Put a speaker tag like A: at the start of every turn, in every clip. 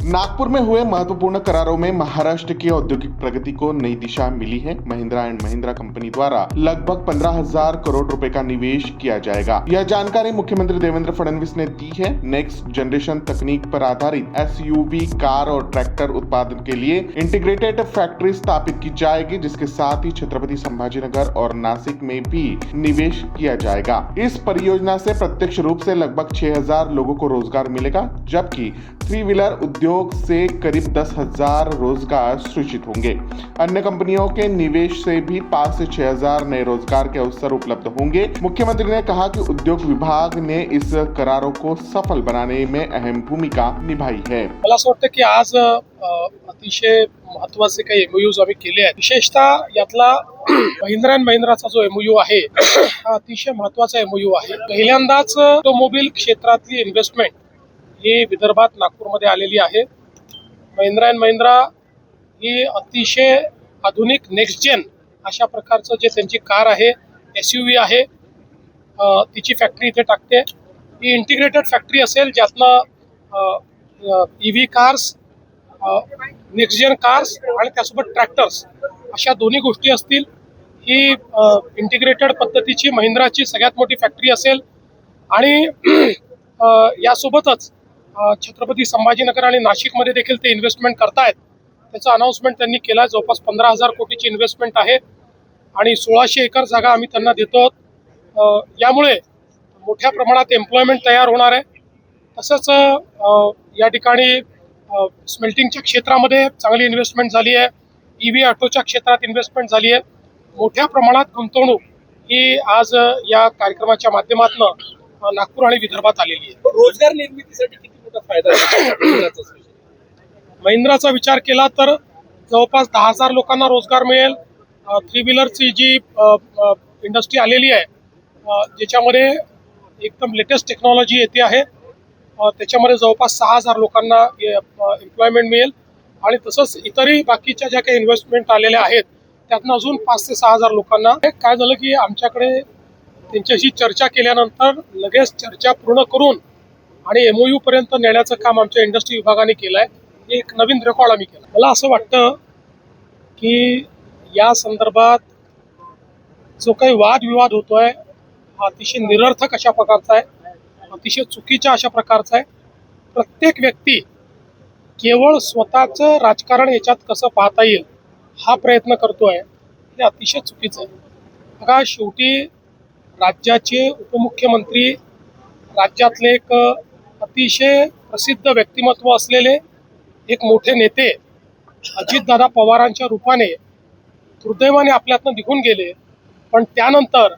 A: नागपुर में हुए महत्वपूर्ण करारों में महाराष्ट्र की औद्योगिक प्रगति को नई दिशा मिली है। महिंद्रा एंड महिंद्रा कंपनी द्वारा लगभग 15,000 करोड़ रुपए का निवेश किया जाएगा। यह जानकारी मुख्यमंत्री देवेंद्र फडणवीस ने दी है। नेक्स्ट जनरेशन तकनीक पर आधारित एसयूवी, कार और ट्रैक्टर उत्पादन के लिए इंटीग्रेटेड फैक्ट्री स्थापित की जाएगी, जिसके साथ ही छत्रपति संभाजीनगर और नासिक में भी निवेश किया जाएगा। इस परियोजना से प्रत्यक्ष रूप से लगभग 6,000 लोगों को रोजगार मिलेगा, जबकि थ्री व्हीलर उद्योग से करीब 10,000 रोजगार सृजित होंगे। अन्य कंपनियों के निवेश से भी 5 से 6,000 नए रोजगार के अवसर उपलब्ध होंगे। मुख्यमंत्री ने कहा कि उद्योग विभाग ने इस करारों को सफल बनाने में अहम भूमिका निभाई है।
B: मला असं वाटतं की आज अतिशय महत्त्वाचे काही एमओयूज आम्ही केले आहेत। विशेषतः यातला महिंद्रा अँड महिंद्राचा जो एमओयू आहे हा अतिशय महत्त्वाचा एमओयू आहे। पहिल्यांदाच ऑटोमोबाईल क्षेत्रातली इन्व्हेस्टमेंट ही विदर्भात नागपूरमध्ये आलेली आहे। महिंद्रा अँड महिंद्रा ही अतिशय आधुनिक नेक्स्ट जेन अशा प्रकारचं जे त्यांची कार आहे, एसयूव्ही आहे, तिची फॅक्टरी इथे टाकते। ही इंटिग्रेटेड फॅक्टरी असेल, ज्यातनं EV cars, next gen cars आणि त्यासोबत ट्रॅक्टर्स अशा दोन्ही गोष्टी असतील। ही इंटिग्रेटेड पद्धतीची महिंद्राची सगळ्यात मोठी फॅक्टरी असेल आणि यासोबतच छत्रपती संभाजीनगर आणि नाशिकमध्ये देखील ते इन्व्हेस्टमेंट करतायत। त्याचं अनाउन्समेंट त्यांनी केलं आहे। जवळपास 15,000 कोटीची इन्व्हेस्टमेंट आहे आणि 1,600 एकर जागा आम्ही त्यांना देतो। यामुळे मोठ्या प्रमाणात एम्प्लॉयमेंट तयार होणार आहे। तसंच या ठिकाणी स्मेल्टिंगच्या क्षेत्रामध्ये चांगली इन्व्हेस्टमेंट झाली आहे। ईव्ही ऑटोच्या क्षेत्रात इन्व्हेस्टमेंट झाली आहे। मोठ्या प्रमाणात गुंतवणूक ही आज या कार्यक्रमाच्या माध्यमातून नागपूर आणि विदर्भात आलेली आहे।
C: रोजगार निर्मितीसाठी किती मोठा फायदा आहे
B: महिंद्राचा विचार केला तर जवळपास 10,000 लोकांना रोजगार मिळेल। थ्री व्हीलरची जी इंडस्ट्री आलेली आहे, ज्याच्यामध्ये एकदम लेटेस्ट टेक्नॉलॉजी येते आहे, त्याच्यामध्ये जवळपास 6,000 लोकांना एम्प्लॉयमेंट मिळेल आणि तसंच इतरही बाकीच्या ज्या काही इन्व्हेस्टमेंट आलेल्या आहेत त्यातनं अजून 5 ते 6,000 लोकांना। काय झालं की आमच्याकडे त्यांच्याशी चर्चा केल्यानंतर लगेच चर्चा पूर्ण करून आणि एमओयू पर्यंत नेण्याचं काम आमच्या इंडस्ट्री विभागाने केलं आहे। एक नवीन रेकॉर्ड आम्ही केला। मला असं वाटतं की या संदर्भात जो काही वादविवाद होतोय हा अतिशय निरर्थक अशा प्रकारचा आहे, अतिशय चुकीच्या अशा प्रकारचा आहे। प्रत्येक व्यक्ती केवळ स्वतःचं राजकारण याच्यात कसं पाहता येईल हा प्रयत्न करतोय, हे अतिशय चुकीचं आहे। बघा, शेवटी राज्याचे उपमुख्यमंत्री, राज्यातले एक अतिशय प्रसिद्ध व्यक्तिमत्व असलेले एक मोठे नेते अजितदादा पवारांच्या रूपाने दुर्दैवाने आपल्यातनं निघून गेले। पण त्यानंतर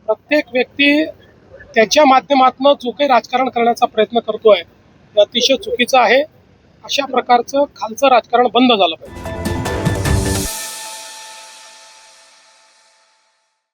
B: प्रत्येक व्यक्ती त्याच्या माध्यमातून जो काही राजकारण करण्याचा प्रयत्न करतोय, हे अतिशय चुकीचं आहे। अशा प्रकारचं खालचं राजकारण बंद झालं पाहिजे।